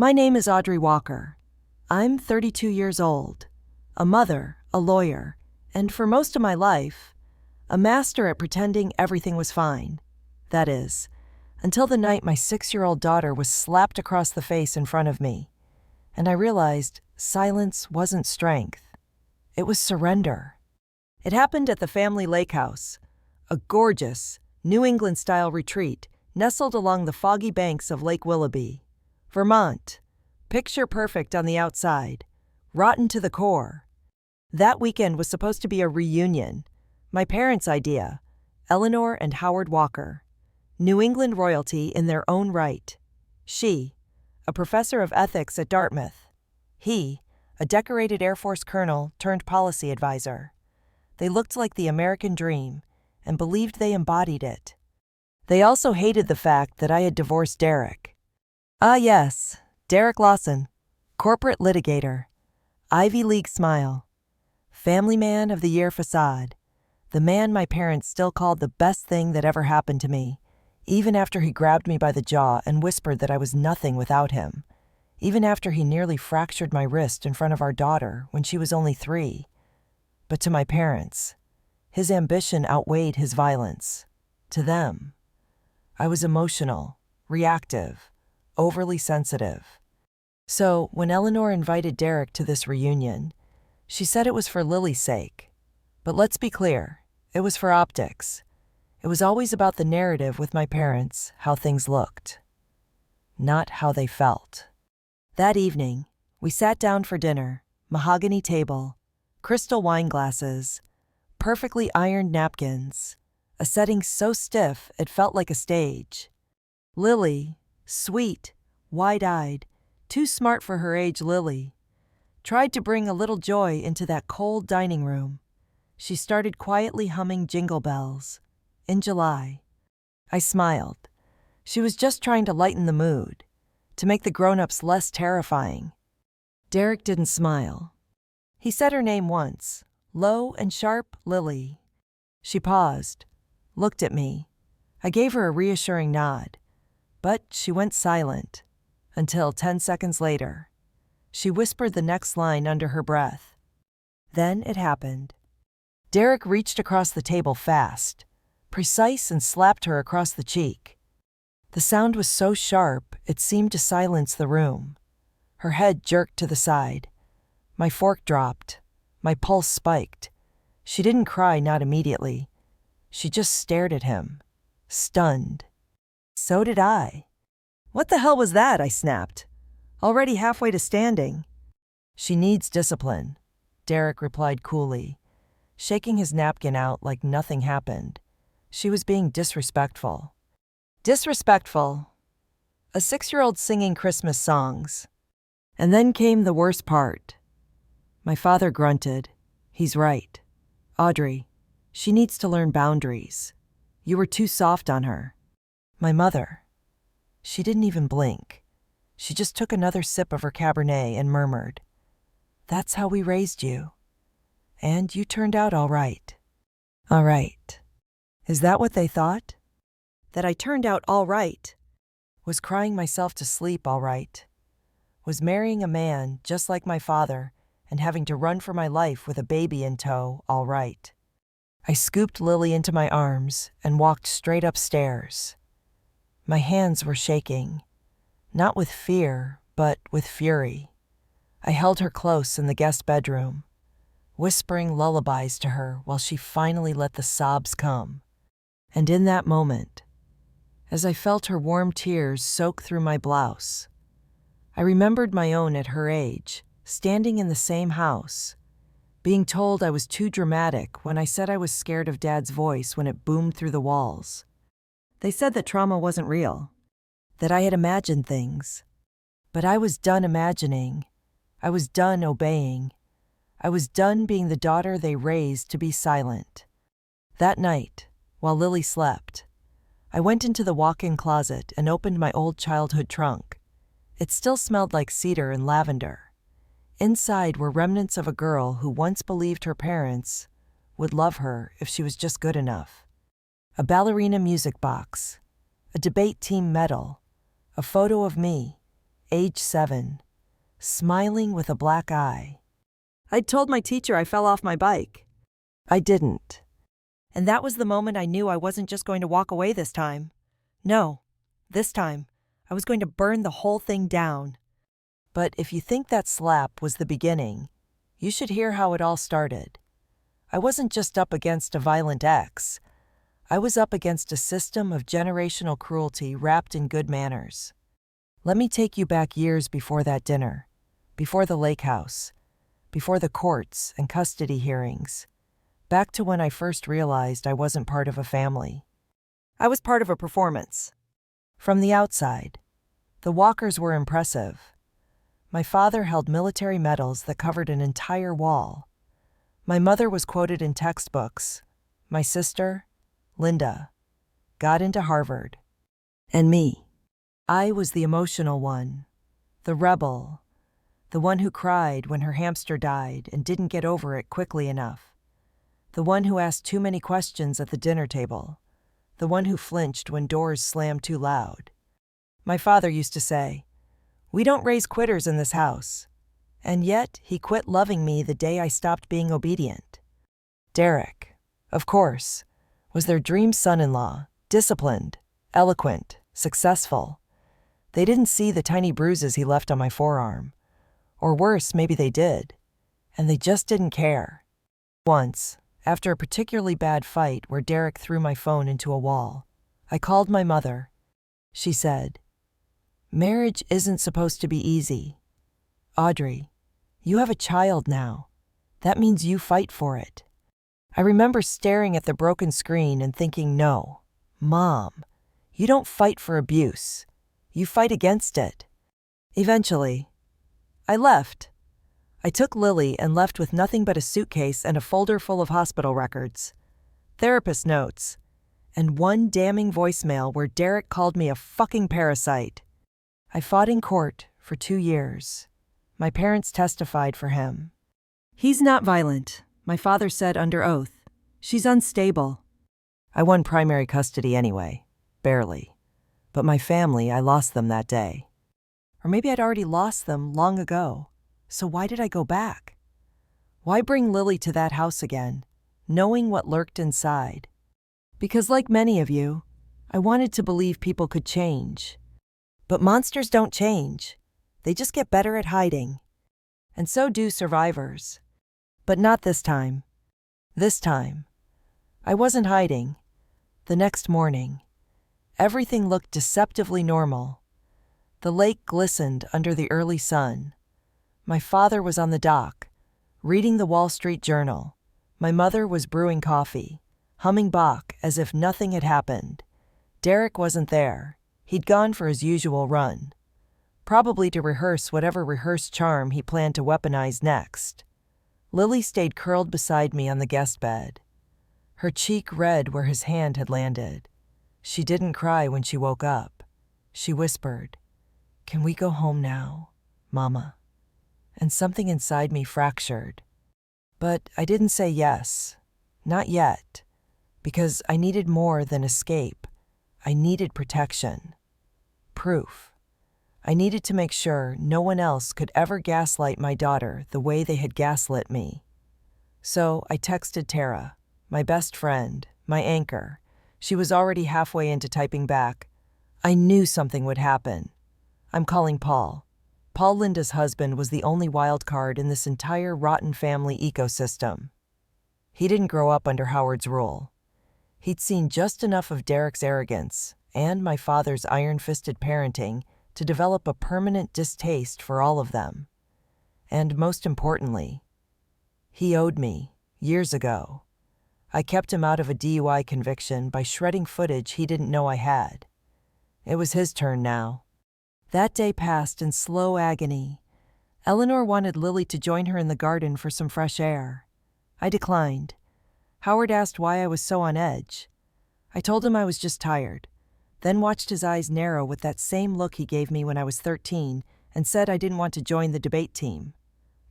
My name is Audrey Walker. I'm 32 years old, a mother, a lawyer, and for most of my life, a master at pretending everything was fine. That is, until the night my 6-year-old daughter was slapped across the face in front of me, and I realized silence wasn't strength. It was surrender. It happened at the family lake house, a gorgeous, New England-style retreat nestled along the foggy banks of Lake Willoughby, Vermont. Picture perfect on the outside, rotten to the core. That weekend was supposed to be a reunion. My parents' idea, Eleanor and Howard Walker, New England royalty in their own right. She, a professor of ethics at Dartmouth. He, a decorated Air Force colonel turned policy advisor. They looked like the American dream and believed they embodied it. They also hated the fact that I had divorced Derek. Ah yes, Derek Lawson, corporate litigator, Ivy League smile, family man of the year facade, the man my parents still called the best thing that ever happened to me, even after he grabbed me by the jaw and whispered that I was nothing without him, even after he nearly fractured my wrist in front of our daughter when she was only 3. But to my parents, his ambition outweighed his violence. To them, I was emotional, reactive, overly sensitive. So, when Eleanor invited Derek to this reunion, she said it was for Lily's sake. But let's be clear, it was for optics. It was always about the narrative with my parents, how things looked, not how they felt. That evening, we sat down for dinner, mahogany table, crystal wine glasses, perfectly ironed napkins, a setting so stiff it felt like a stage. Lily, sweet, wide-eyed, too smart for her age Lily, tried to bring a little joy into that cold dining room. She started quietly humming Jingle Bells. In July. I smiled. She was just trying to lighten the mood, to make the grown-ups less terrifying. Derek didn't smile. He said her name once, low and sharp, Lily. She paused, looked at me. I gave her a reassuring nod, but she went silent, until 10 seconds later. She whispered the next line under her breath. Then it happened. Derek reached across the table fast, precise, and slapped her across the cheek. The sound was so sharp it seemed to silence the room. Her head jerked to the side. My fork dropped. My pulse spiked. She didn't cry, not immediately. She just stared at him, stunned. So did I. What the hell was that? I snapped, already halfway to standing. She needs discipline, Derek replied coolly, shaking his napkin out like nothing happened. She was being disrespectful. Disrespectful. A 6-year-old singing Christmas songs. And then came the worst part. My father grunted. He's right. Audrey, she needs to learn boundaries. You were too soft on her. My mother. She didn't even blink. She just took another sip of her Cabernet and murmured, "That's how we raised you. And you turned out all right." All right. Is that what they thought? That I turned out all right? Was crying myself to sleep all right? Was marrying a man just like my father and having to run for my life with a baby in tow all right? I scooped Lily into my arms and walked straight upstairs. My hands were shaking, not with fear, but with fury. I held her close in the guest bedroom, whispering lullabies to her while she finally let the sobs come. And in that moment, as I felt her warm tears soak through my blouse, I remembered my own at her age, standing in the same house, being told I was too dramatic when I said I was scared of Dad's voice when it boomed through the walls. They said that trauma wasn't real, that I had imagined things. But I was done imagining. I was done obeying. I was done being the daughter they raised to be silent. That night, while Lily slept, I went into the walk-in closet and opened my old childhood trunk. It still smelled like cedar and lavender. Inside were remnants of a girl who once believed her parents would love her if she was just good enough. A ballerina music box, a debate team medal, a photo of me, age 7, smiling with a black eye. I'd told my teacher I fell off my bike. I didn't. And that was the moment I knew I wasn't just going to walk away this time. No, this time, I was going to burn the whole thing down. But if you think that slap was the beginning, you should hear how it all started. I wasn't just up against a violent ex. I was up against a system of generational cruelty wrapped in good manners. Let me take you back years before that dinner, before the lake house, before the courts and custody hearings, back to when I first realized I wasn't part of a family. I was part of a performance. From the outside, the Walkers were impressive. My father held military medals that covered an entire wall. My mother was quoted in textbooks. My sister, Linda, got into Harvard. And me, I was the emotional one, the rebel, the one who cried when her hamster died and didn't get over it quickly enough, the one who asked too many questions at the dinner table, the one who flinched when doors slammed too loud. My father used to say, "We don't raise quitters in this house." And yet, he quit loving me the day I stopped being obedient. Derek, of course, was their dream son-in-law, disciplined, eloquent, successful. They didn't see the tiny bruises he left on my forearm. Or worse, maybe they did. And they just didn't care. Once, after a particularly bad fight where Derek threw my phone into a wall, I called my mother. She said, "Marriage isn't supposed to be easy. Audrey, you have a child now. That means you fight for it." I remember staring at the broken screen and thinking, no, Mom, you don't fight for abuse. You fight against it. Eventually, I left. I took Lily and left with nothing but a suitcase and a folder full of hospital records, therapist notes, and one damning voicemail where Derek called me a fucking parasite. I fought in court for 2 years. My parents testified for him. "He's not violent," my father said under oath. "She's unstable." I won primary custody anyway, barely. But my family, I lost them that day. Or maybe I'd already lost them long ago. So why did I go back? Why bring Lily to that house again, knowing what lurked inside? Because like many of you, I wanted to believe people could change. But monsters don't change. They just get better at hiding. And so do survivors. But not this time. This time, I wasn't hiding. The next morning, everything looked deceptively normal. The lake glistened under the early sun. My father was on the dock, reading the Wall Street Journal. My mother was brewing coffee, humming Bach as if nothing had happened. Derek wasn't there. He'd gone for his usual run, probably to rehearse whatever rehearsed charm he planned to weaponize next. Lily stayed curled beside me on the guest bed, her cheek red where his hand had landed. She didn't cry when she woke up. She whispered, "Can we go home now, Mama?" And something inside me fractured. But I didn't say yes, not yet, because I needed more than escape. I needed protection. Proof. I needed to make sure no one else could ever gaslight my daughter the way they had gaslit me. So I texted Tara, my best friend, my anchor. She was already halfway into typing back. I knew something would happen. I'm calling Paul. Paul, Linda's husband, was the only wild card in this entire rotten family ecosystem. He didn't grow up under Howard's rule. He'd seen just enough of Derek's arrogance and my father's iron-fisted parenting to develop a permanent distaste for all of them. And most importantly, he owed me, years ago. I kept him out of a DUI conviction by shredding footage he didn't know I had. It was his turn now. That day passed in slow agony. Eleanor wanted Lily to join her in the garden for some fresh air. I declined. Howard asked why I was so on edge. I told him I was just tired, then watched his eyes narrow with that same look he gave me when I was 13 and said I didn't want to join the debate team.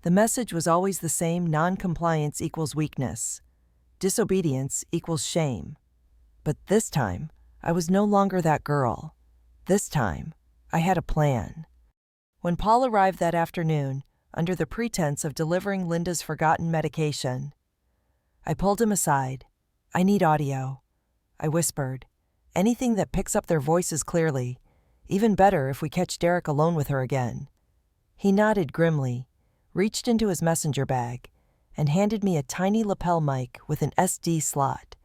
The message was always the same: non-compliance equals weakness. Disobedience equals shame. But this time, I was no longer that girl. This time, I had a plan. When Paul arrived that afternoon, under the pretense of delivering Linda's forgotten medication, I pulled him aside. "I need audio," I whispered. "Anything that picks up their voices clearly. Even better if we catch Derek alone with her again." He nodded grimly, reached into his messenger bag, and handed me a tiny lapel mic with an SD slot.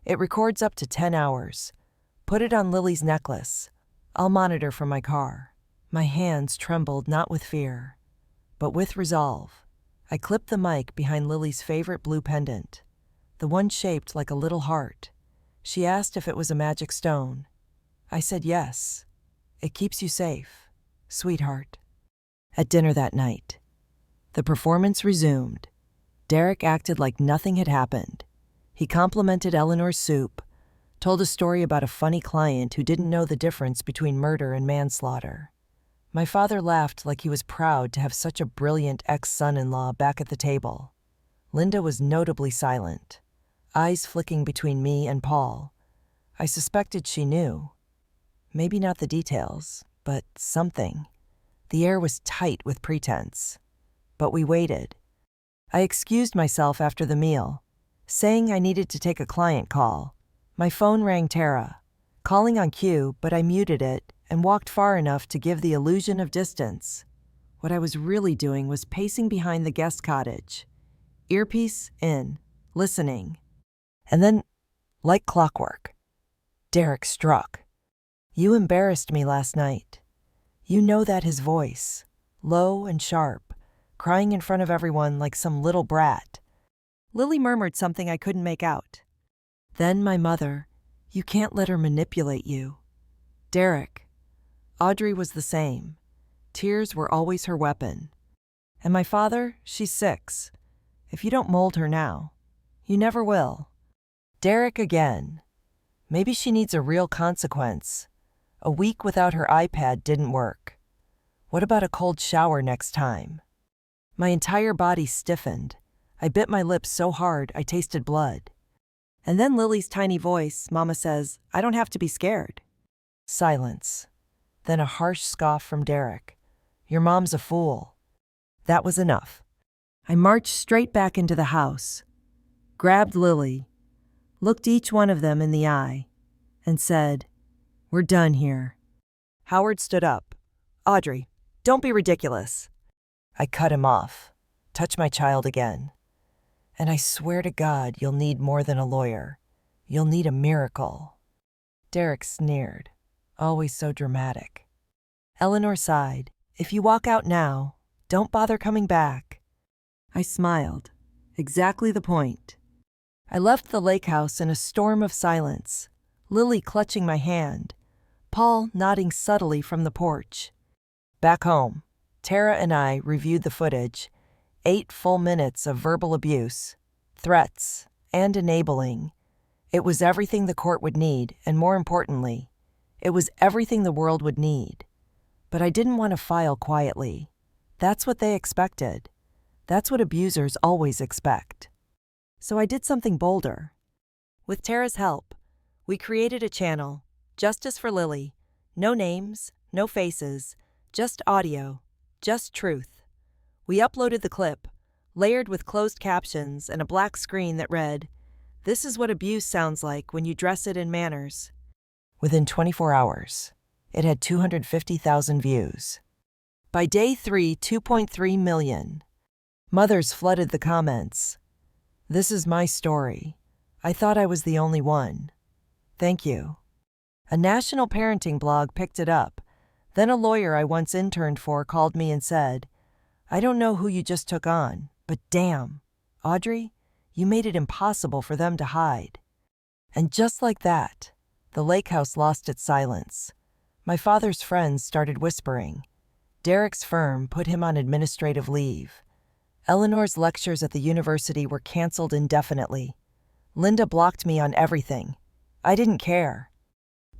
"It records up to 10 hours. Put it on Lily's necklace. I'll monitor from my car." My hands trembled not with fear, but with resolve. I clipped the mic behind Lily's favorite blue pendant, the one shaped like a little heart. She asked if it was a magic stone. I said yes. "It keeps you safe, sweetheart." At dinner that night, the performance resumed. Derek acted like nothing had happened. He complimented Eleanor's soup, told a story about a funny client who didn't know the difference between murder and manslaughter. My father laughed like he was proud to have such a brilliant ex-son-in-law back at the table. Linda was notably silent, eyes flicking between me and Paul. I suspected she knew. Maybe not the details, but something. The air was tight with pretense. But we waited. I excused myself after the meal, saying I needed to take a client call. My phone rang Tara, calling on cue, but I muted it and walked far enough to give the illusion of distance. What I was really doing was pacing behind the guest cottage, earpiece in, listening. And then, like clockwork, Derek struck. "You embarrassed me last night." You know that his voice, low and sharp, crying in front of everyone like some little brat. Lily murmured something I couldn't make out. Then my mother, "You can't let her manipulate you." Derek. Audrey was the same. Tears were always her weapon. And my father, "She's 6. If you don't mold her now, you never will." Derek again. "Maybe she needs a real consequence. A week without her iPad didn't work. What about a cold shower next time?" My entire body stiffened. I bit my lips so hard I tasted blood. And then Lily's tiny voice, "Mama says, I don't have to be scared." Silence. Then a harsh scoff from Derek. "Your mom's a fool." That was enough. I marched straight back into the house, grabbed Lily, looked each one of them in the eye, and said, "We're done here." Howard stood up. "Audrey, don't be ridiculous." I cut him off. "Touch my child again, and I swear to God you'll need more than a lawyer. You'll need a miracle." Derek sneered, always so dramatic. Eleanor sighed. "If you walk out now, don't bother coming back." I smiled. Exactly the point. I left the lake house in a storm of silence, Lily clutching my hand, Paul nodding subtly from the porch. Back home, Tara and I reviewed the footage. 8 full minutes of verbal abuse, threats, and enabling. It was everything the court would need, and more importantly, it was everything the world would need. But I didn't want to file quietly. That's what they expected. That's what abusers always expect. So I did something bolder. With Tara's help, we created a channel, Justice for Lily. No names, no faces, just audio, just truth. We uploaded the clip, layered with closed captions and a black screen that read, "This is what abuse sounds like when you dress it in manners." Within 24 hours, it had 250,000 views. By day 3, 2.3 million. Mothers flooded the comments. "This is my story. I thought I was the only one. Thank you." A national parenting blog picked it up. Then a lawyer I once interned for called me and said, "I don't know who you just took on, but damn, Audrey, you made it impossible for them to hide." And just like that, the lake house lost its silence. My father's friends started whispering. Derek's firm put him on administrative leave. Eleanor's lectures at the university were canceled indefinitely. Linda blocked me on everything. I didn't care.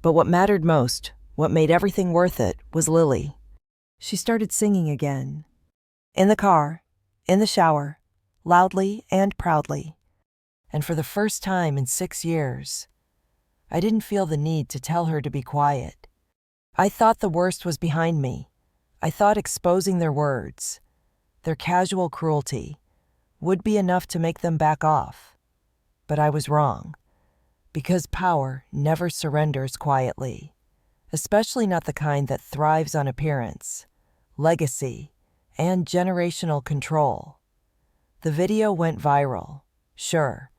But what mattered most, what made everything worth it, was Lily. She started singing again. In the car, in the shower, loudly and proudly. And for the first time in 6 years, I didn't feel the need to tell her to be quiet. I thought the worst was behind me. I thought exposing their words, their casual cruelty, would be enough to make them back off. But I was wrong, because power never surrenders quietly, especially not the kind that thrives on appearance, legacy, and generational control. The video went viral, sure,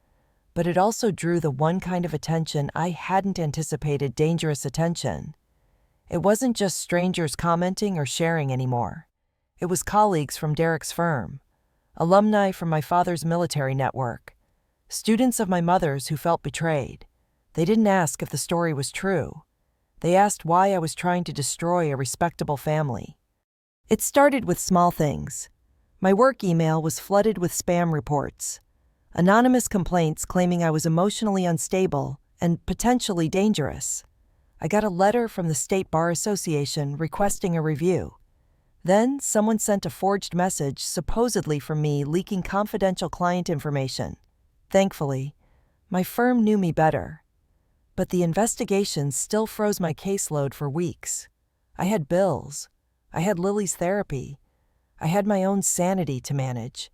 but it also drew the one kind of attention I hadn't anticipated: dangerous attention. It wasn't just strangers commenting or sharing anymore. It was colleagues from Derek's firm, alumni from my father's military network, students of my mother's who felt betrayed. They didn't ask if the story was true. They asked why I was trying to destroy a respectable family. It started with small things. My work email was flooded with spam reports, anonymous complaints claiming I was emotionally unstable and potentially dangerous. I got a letter from the State Bar Association requesting a review. Then someone sent a forged message supposedly from me leaking confidential client information. Thankfully, my firm knew me better. But the investigation still froze my caseload for weeks. I had bills. I had Lily's therapy. I had my own sanity to manage.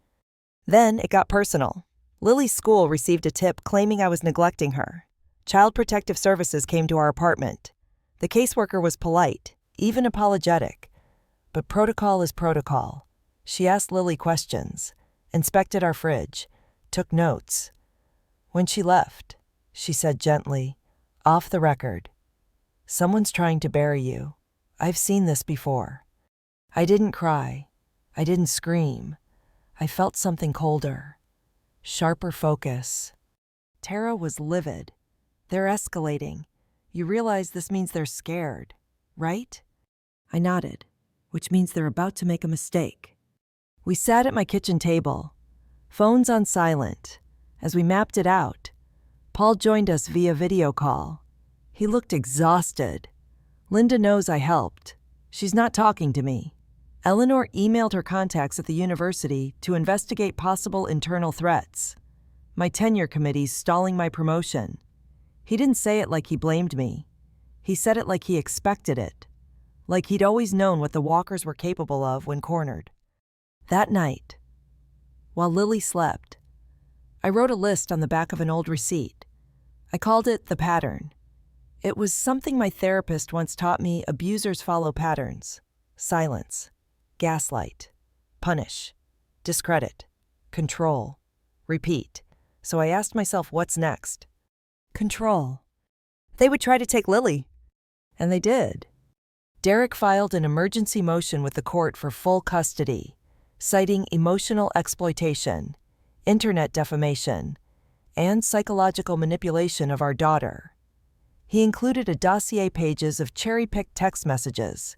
Then it got personal. Lily's school received a tip claiming I was neglecting her. Child Protective Services came to our apartment. The caseworker was polite, even apologetic. But protocol is protocol. She asked Lily questions, inspected our fridge, took notes. When she left, she said gently, off the record, "Someone's trying to bury you. I've seen this before." I didn't cry. I didn't scream. I felt something colder, sharper focus. Tara was livid. They're escalating. You realize this means they're scared, right? I nodded, which means they're about to make a mistake. We sat at my kitchen table, phones on silent. As we mapped it out, Paul joined us via video call. He looked exhausted. Linda knows I helped. She's not talking to me. Eleanor emailed her contacts at the university to investigate possible internal threats. My tenure committee's stalling my promotion. He didn't say it like he blamed me. He said it like he expected it. Like he'd always known what the Walkers were capable of when cornered. That night, while Lily slept, I wrote a list on the back of an old receipt. I called it the pattern. It was something my therapist once taught me abusers follow: patterns, silence, gaslight, punish, discredit, control, repeat. So I asked myself, what's next? Control. They would try to take Lily. And they did. Derek filed an emergency motion with the court for full custody, citing emotional exploitation, internet defamation, and psychological manipulation of our daughter. He included a dossier pages of cherry-picked text messages,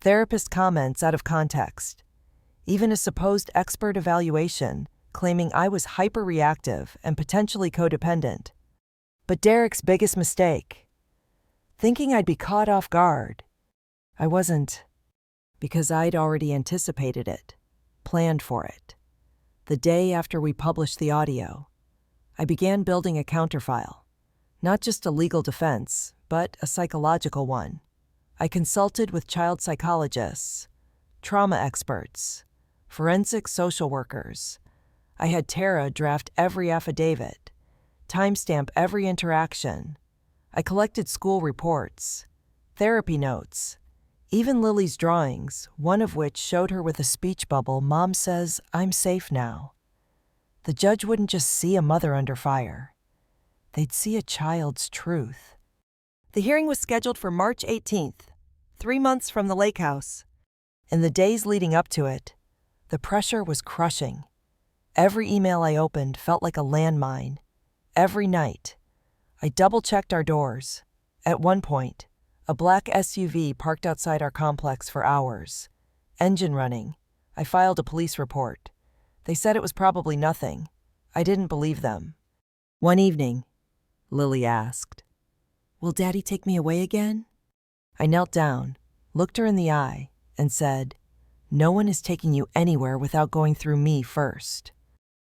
therapist comments out of context, even a supposed expert evaluation claiming I was hyperreactive and potentially codependent. But Derek's biggest mistake, thinking I'd be caught off guard. I wasn't, because I'd already anticipated it, planned for it. The day after we published the audio, I began building a counterfile, not just a legal defense, but a psychological one. I consulted with child psychologists, trauma experts, forensic social workers. I had Tara draft every affidavit, timestamp every interaction. I collected school reports, therapy notes, even Lily's drawings, one of which showed her with a speech bubble. Mom says, "I'm safe now." The judge wouldn't just see a mother under fire. They'd see a child's truth. The hearing was scheduled for March 18th, 3 months from the lake house. In the days leading up to it, the pressure was crushing. Every email I opened felt like a landmine. Every night, I double-checked our doors. At one point, a black SUV parked outside our complex for hours. Engine running. I filed a police report. They said it was probably nothing. I didn't believe them. One evening, Lily asked, "Will Daddy take me away again?" I knelt down, looked her in the eye, and said, "No one is taking you anywhere without going through me first."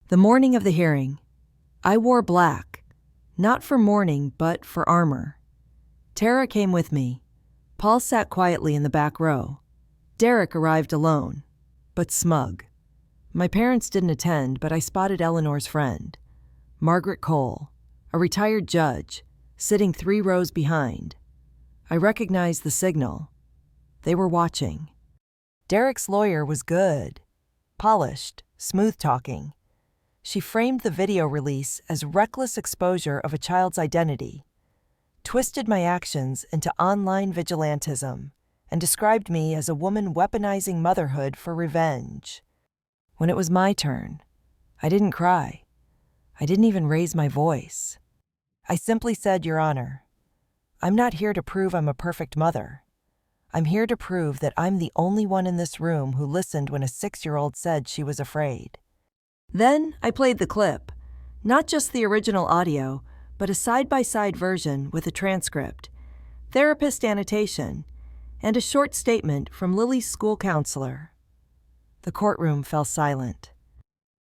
The morning of the hearing, I wore black, not for mourning, but for armor. Tara came with me. Paul sat quietly in the back row. Derek arrived alone, but smug. My parents didn't attend, but I spotted Eleanor's friend, Margaret Cole, a retired judge, sitting 3 rows behind. I recognized the signal. They were watching. Derek's lawyer was good, polished, smooth-talking. She framed the video release as reckless exposure of a child's identity, twisted my actions into online vigilantism, and described me as a woman weaponizing motherhood for revenge. When it was my turn, I didn't cry. I didn't even raise my voice. I simply said, "Your Honor, I'm not here to prove I'm a perfect mother. I'm here to prove that I'm the only one in this room who listened when a 6-year-old said she was afraid." Then I played the clip, not just the original audio, but a side-by-side version with a transcript, therapist annotation, and a short statement from Lily's school counselor. The courtroom fell silent.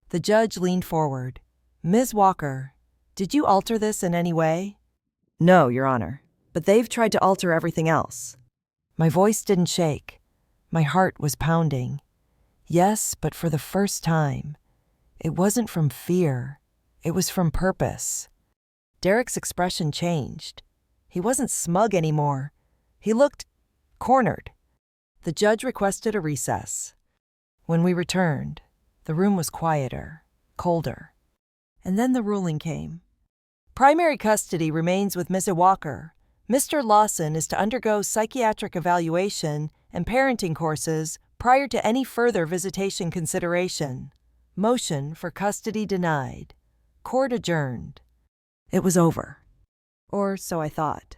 The judge leaned forward. "Ms. Walker, did you alter this in any way?" "No, Your Honor, but they've tried to alter everything else." My voice didn't shake. My heart was pounding. Yes, but for the first time, it wasn't from fear. It was from purpose. Derek's expression changed. He wasn't smug anymore. He looked cornered. The judge requested a recess. When we returned, the room was quieter, colder. And then the ruling came. Primary custody remains with Ms. Walker. Mr. Lawson is to undergo psychiatric evaluation and parenting courses prior to any further visitation consideration. Motion for custody denied. Court adjourned. It was over. Or so I thought.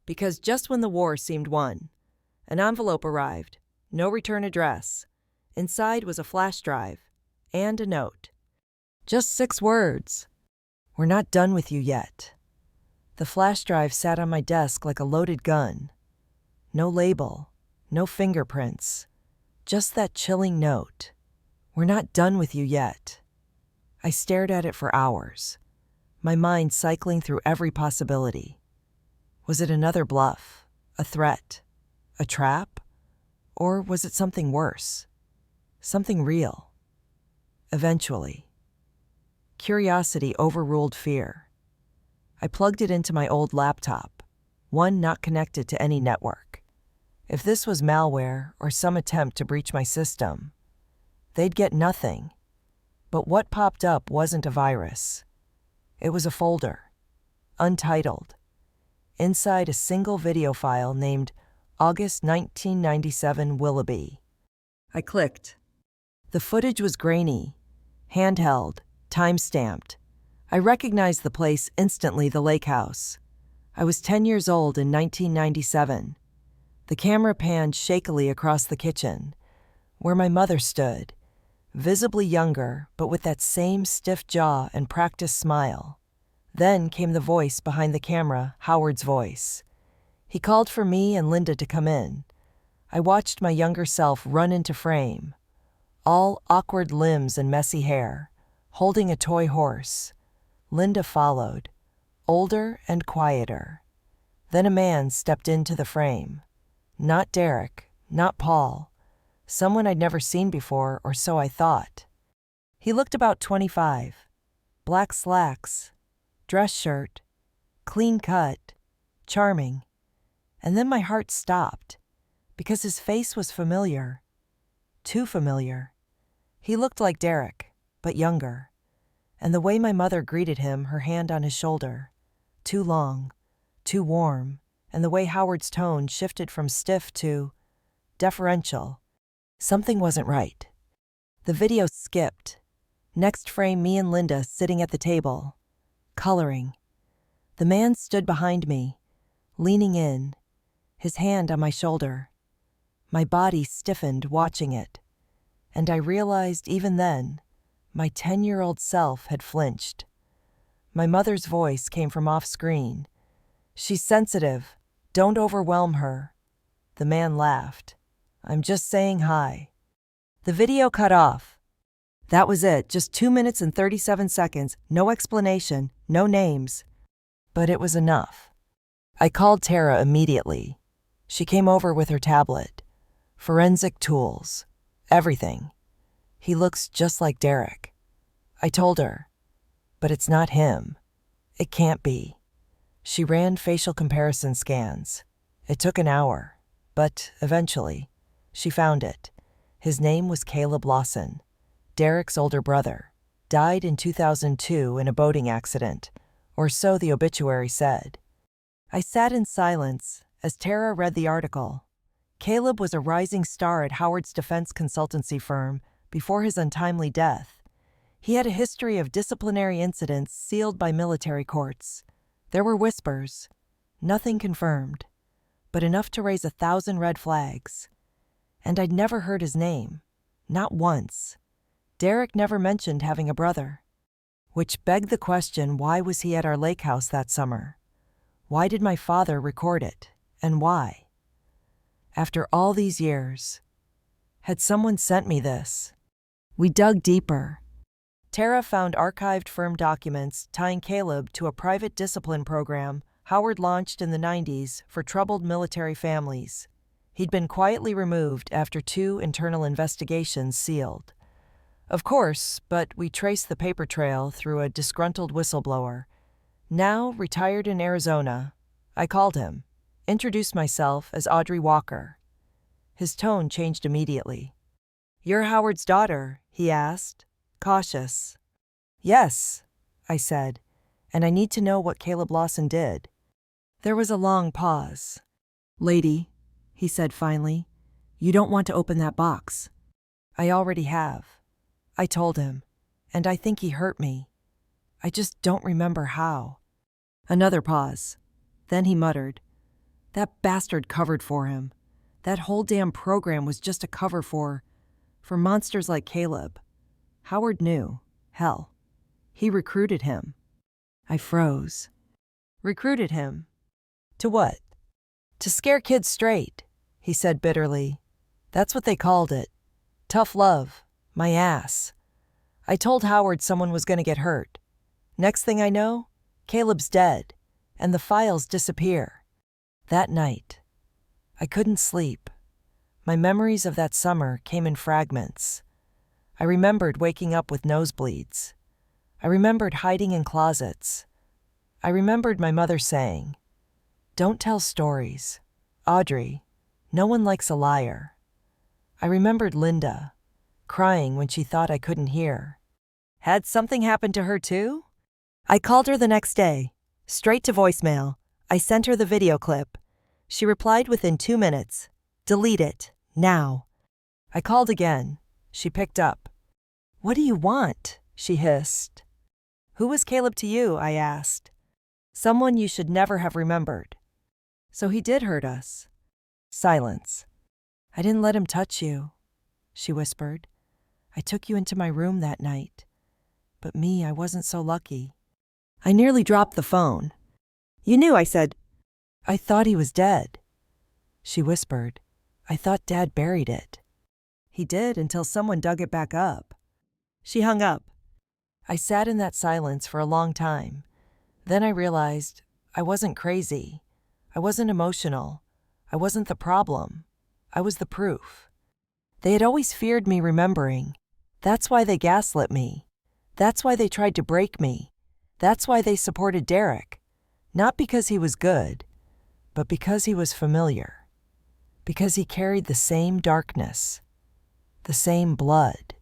Because just when the war seemed won, an envelope arrived, no return address. Inside was a flash drive and a note. Just 6 words. "We're not done with you yet." The flash drive sat on my desk like a loaded gun. No label, no fingerprints, just that chilling note. "We're not done with you yet." I stared at it for hours, my mind cycling through every possibility. Was it another bluff, a threat, a trap? Or was it something worse? Something real? Eventually, curiosity overruled fear. I plugged it into my old laptop, one not connected to any network. If this was malware or some attempt to breach my system, they'd get nothing. But what popped up wasn't a virus. It was a folder, untitled, inside a single video file named August 1997 Willoughby. I clicked. The footage was grainy, handheld, time-stamped. I recognized the place instantly, the lake house. I was 10 years old in 1997. The camera panned shakily across the kitchen, where my mother stood, visibly younger, but with that same stiff jaw and practiced smile. Then came the voice behind the camera, Howard's voice. He called for me and Linda to come in. I watched my younger self run into frame, all awkward limbs and messy hair, holding a toy horse. Linda followed, older and quieter. Then a man stepped into the frame. Not Derek, not Paul. Someone I'd never seen before, or so I thought. He looked about 25. Black slacks, dress shirt, clean cut, charming. And then my heart stopped, because his face was familiar. Too familiar. He looked like Derek, but younger. And the way my mother greeted him, her hand on his shoulder. Too long, too warm, and the way Howard's tone shifted from stiff to deferential. Something wasn't right. The video skipped. Next frame, me and Linda sitting at the table, coloring. The man stood behind me, leaning in, his hand on my shoulder. My body stiffened watching it, and I realized even then, my 10-year-old self had flinched. My mother's voice came from off-screen. "She's sensitive. Don't overwhelm her." The man laughed. "I'm just saying hi." The video cut off. That was it, just 2 minutes and 37 seconds, no explanation, no names. But it was enough. I called Tara immediately. She came over with her tablet. Forensic tools. Everything. He looks just like Derek. I told her, but it's not him. It can't be. She ran facial comparison scans. It took an hour, but eventually, she found it. His name was Caleb Lawson, Derek's older brother. Died in 2002 in a boating accident, or so the obituary said. I sat in silence as Tara read the article. Caleb was a rising star at Howard's defense consultancy firm before his untimely death. He had a history of disciplinary incidents sealed by military courts. There were whispers, nothing confirmed, but enough to raise 1,000 red flags. And I'd never heard his name, not once. Derek never mentioned having a brother. Which begged the question, why was he at our lake house that summer? Why did my father record it, and why? After all these years, had someone sent me this? We dug deeper. Tara found archived firm documents tying Caleb to a private discipline program Howard launched in the 90s for troubled military families. He'd been quietly removed after 2 internal investigations sealed. Of course, but we traced the paper trail through a disgruntled whistleblower. Now retired in Arizona, I called him, introduced myself as Audrey Walker. His tone changed immediately. "You're Howard's daughter?" he asked, cautious. "Yes," I said, "and I need to know what Caleb Lawson did." There was a long pause. "Lady," he said finally, "you don't want to open that box." "I already have," I told him, "and I think he hurt me. I just don't remember how." Another pause. Then he muttered, "That bastard covered for him. That whole damn program was just a cover for monsters like Caleb. Howard knew. Hell, he recruited him." I froze. Recruited him? To what? "To scare kids straight," he said bitterly. "That's what they called it. Tough love. My ass." I told Howard someone was going to get hurt. Next thing I know, Caleb's dead, and the files disappear. That night, I couldn't sleep. My memories of that summer came in fragments. I remembered waking up with nosebleeds. I remembered hiding in closets. I remembered my mother saying, "Don't tell stories. Audrey, no one likes a liar." I remembered Linda, crying when she thought I couldn't hear. Had something happened to her too? I called her the next day, straight to voicemail. I sent her the video clip. She replied within 2 minutes, "Delete it, now." I called again. She picked up. "What do you want?" she hissed. "Who was Caleb to you?" I asked. "Someone you should never have remembered." "So he did hurt us." Silence. "I didn't let him touch you," she whispered. "I took you into my room that night. But me, I wasn't so lucky." I nearly dropped the phone. "You knew," I said. "I thought he was dead." She whispered, "I thought Dad buried it." "He did until someone dug it back up." She hung up. I sat in that silence for a long time. Then I realized I wasn't crazy. I wasn't emotional. I wasn't the problem. I was the proof. They had always feared me remembering. That's why they gaslit me. That's why they tried to break me. That's why they supported Derek. Not because he was good, but because he was familiar. Because he carried the same darkness, the same blood.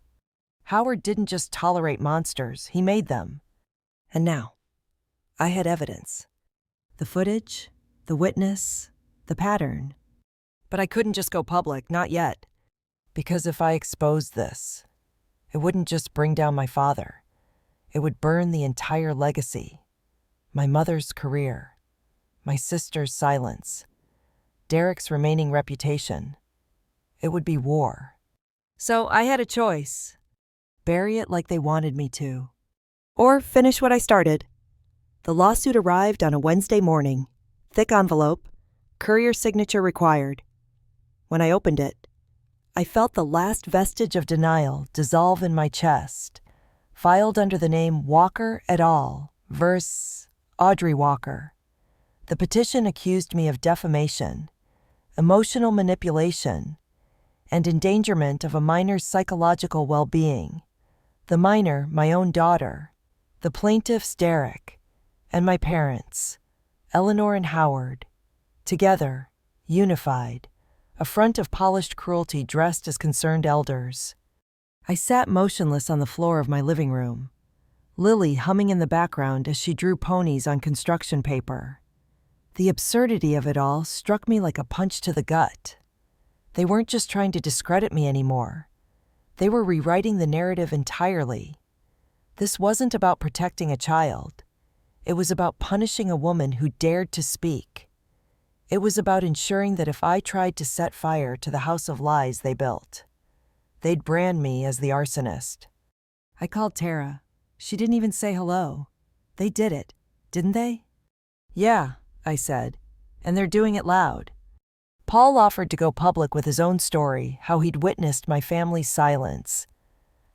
Howard didn't just tolerate monsters, he made them. And now, I had evidence. The footage, the witness, the pattern. But I couldn't just go public, not yet. Because if I exposed this, it wouldn't just bring down my father. It would burn the entire legacy. My mother's career. My sister's silence. Derek's remaining reputation. It would be war. So I had a choice. Bury it like they wanted me to. Or finish what I started. The lawsuit arrived on a Wednesday morning. Thick envelope. Courier signature required. When I opened it, I felt the last vestige of denial dissolve in my chest. Filed under the name Walker et al. Versus Audrey Walker. The petition accused me of defamation, emotional manipulation, and endangerment of a minor's psychological well-being. The minor, my own daughter. The plaintiffs, Derek, and my parents, Eleanor and Howard. Together, unified, a front of polished cruelty dressed as concerned elders. I sat motionless on the floor of my living room, Lily humming in the background as she drew ponies on construction paper. The absurdity of it all struck me like a punch to the gut. They weren't just trying to discredit me anymore. They were rewriting the narrative entirely. This wasn't about protecting a child. It was about punishing a woman who dared to speak. It was about ensuring that if I tried to set fire to the house of lies they built, they'd brand me as the arsonist. I called Tara. She didn't even say hello. They did it, didn't they? Yeah, I said, and they're doing it loud. Paul offered to go public with his own story, how he'd witnessed my family's silence,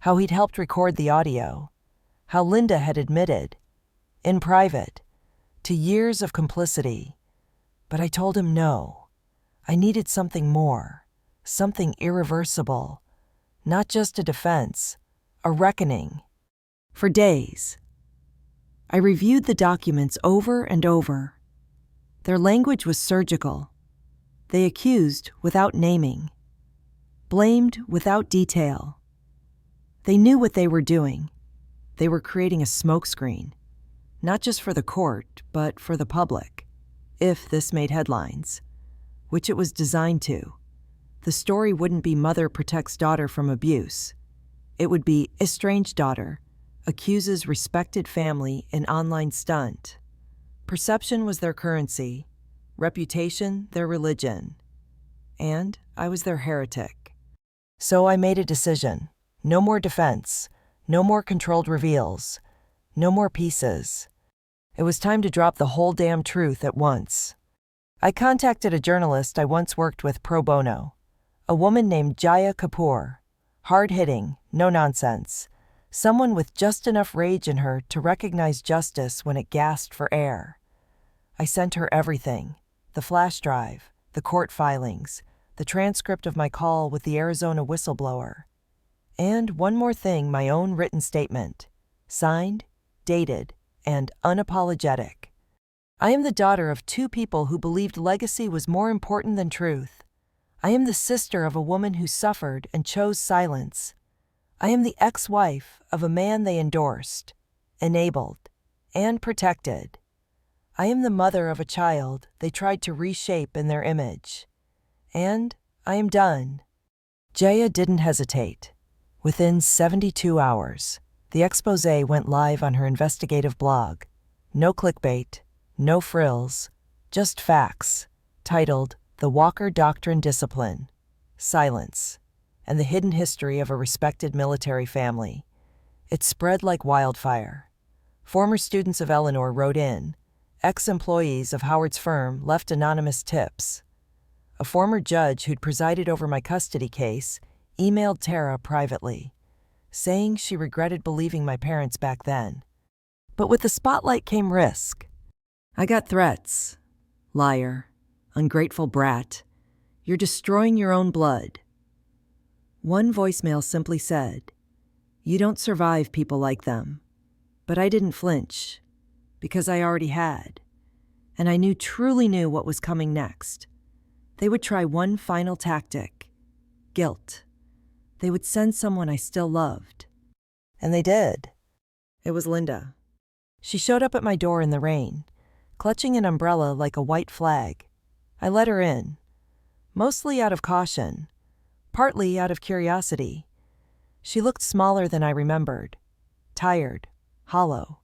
how he'd helped record the audio, how Linda had admitted, in private, to years of complicity. But I told him no. I needed something more, something irreversible, not just a defense, a reckoning. For days, I reviewed the documents over and over. Their language was surgical. They accused without naming, blamed without detail. They knew what they were doing. They were creating a smokescreen, not just for the court, but for the public. If this made headlines, which it was designed to, the story wouldn't be mother protects daughter from abuse. It would be estranged daughter accuses respected family in online stunt. Perception was their currency, reputation their religion, and I was their heretic. So I made a decision. No more defense, no more controlled reveals, no more pieces. It was time to drop the whole damn truth at once. I contacted a journalist I once worked with pro bono, a woman named Jaya Kapoor, hard-hitting, no nonsense, someone with just enough rage in her to recognize justice when it gasped for air. I sent her everything, the flash drive, the court filings, the transcript of my call with the Arizona whistleblower. And one more thing, my own written statement, signed, dated, and unapologetic. I am the daughter of two people who believed legacy was more important than truth. I am the sister of a woman who suffered and chose silence. I am the ex-wife of a man they endorsed, enabled, and protected. I am the mother of a child they tried to reshape in their image. And I am done. Jaya didn't hesitate. Within 72 hours, the exposé went live on her investigative blog. No clickbait, no frills, just facts, titled The Walker Doctrine Discipline, Silence, and the Hidden History of a Respected Military Family. It spread like wildfire. Former students of Eleanor wrote in. Ex-employees of Howard's firm left anonymous tips. A former judge who'd presided over my custody case emailed Tara privately, saying she regretted believing my parents back then. But with the spotlight came risk. I got threats. Liar. Ungrateful brat. You're destroying your own blood. One voicemail simply said, "You don't survive people like them." But I didn't flinch, because I already had. And I truly knew what was coming next. They would try one final tactic. Guilt. They would send someone I still loved. And they did. It was Linda. She showed up at my door in the rain, clutching an umbrella like a white flag. I let her in, mostly out of caution, partly out of curiosity. She looked smaller than I remembered, tired, hollow.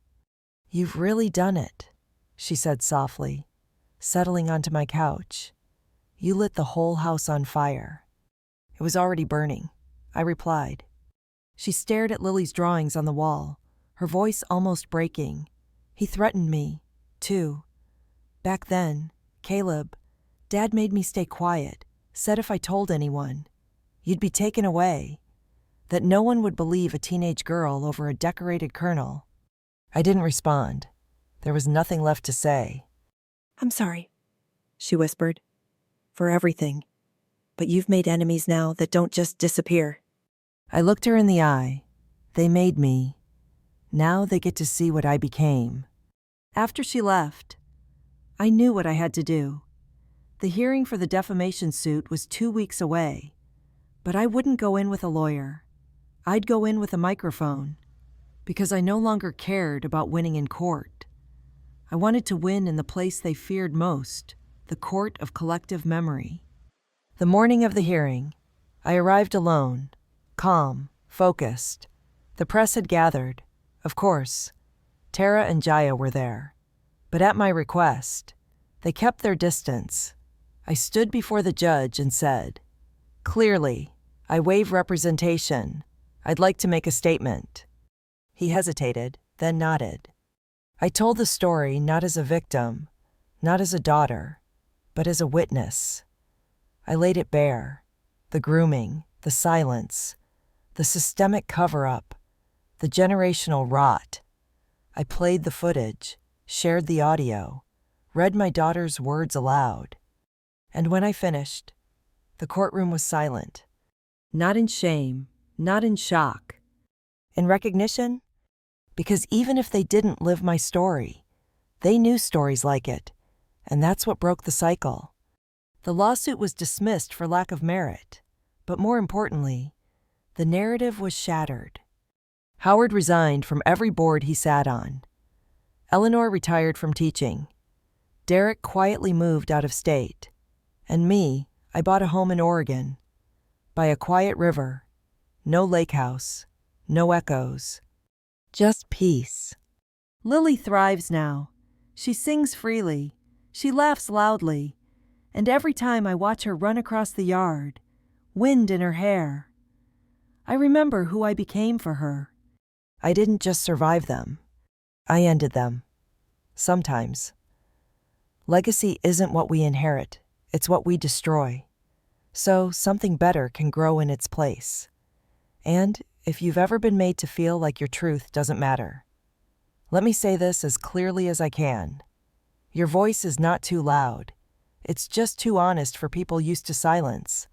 "You've really done it," she said softly, settling onto my couch. "You lit the whole house on fire." "It was already burning," I replied. She stared at Lily's drawings on the wall, her voice almost breaking. "He threatened me, too. Back then, Caleb, Dad made me stay quiet, said if I told anyone, you'd be taken away, that no one would believe a teenage girl over a decorated colonel." I didn't respond. There was nothing left to say. "I'm sorry," she whispered, "for everything. but you've made enemies now that don't just disappear. I looked her in the eye. They made me. Now they get to see what I became. After she left, I knew what I had to do. The hearing for the defamation suit was 2 weeks away, but I wouldn't go in with a lawyer. I'd go in with a microphone, because I no longer cared about winning in court. I wanted to win in the place they feared most, the court of collective memory. The morning of the hearing, I arrived alone, calm, focused. The press had gathered. Of course, Tara and Jaya were there. But at my request, they kept their distance. I stood before the judge and said, "Clearly, I waive representation. I'd like to make a statement." He hesitated, then nodded. I told the story not as a victim, not as a daughter, but as a witness. I laid it bare: the grooming, the silence, the systemic cover-up, the generational rot. I played the footage, shared the audio, read my daughter's words aloud. And when I finished, the courtroom was silent. Not in shame, not in shock. In recognition? Because even if they didn't live my story, they knew stories like it, and that's what broke the cycle. The lawsuit was dismissed for lack of merit, but more importantly, the narrative was shattered. Howard resigned from every board he sat on. Eleanor retired from teaching. Derek quietly moved out of state. And me, I bought a home in Oregon, by a quiet river. No lake house, no echoes, just peace. Lily thrives now. She sings freely, she laughs loudly, and every time I watch her run across the yard, wind in her hair, I remember who I became for her. I didn't just survive them. I ended them. Sometimes. Legacy isn't what we inherit, it's what we destroy. So something better can grow in its place. And if you've ever been made to feel like your truth doesn't matter, let me say this as clearly as I can. Your voice is not too loud. It's just too honest for people used to silence.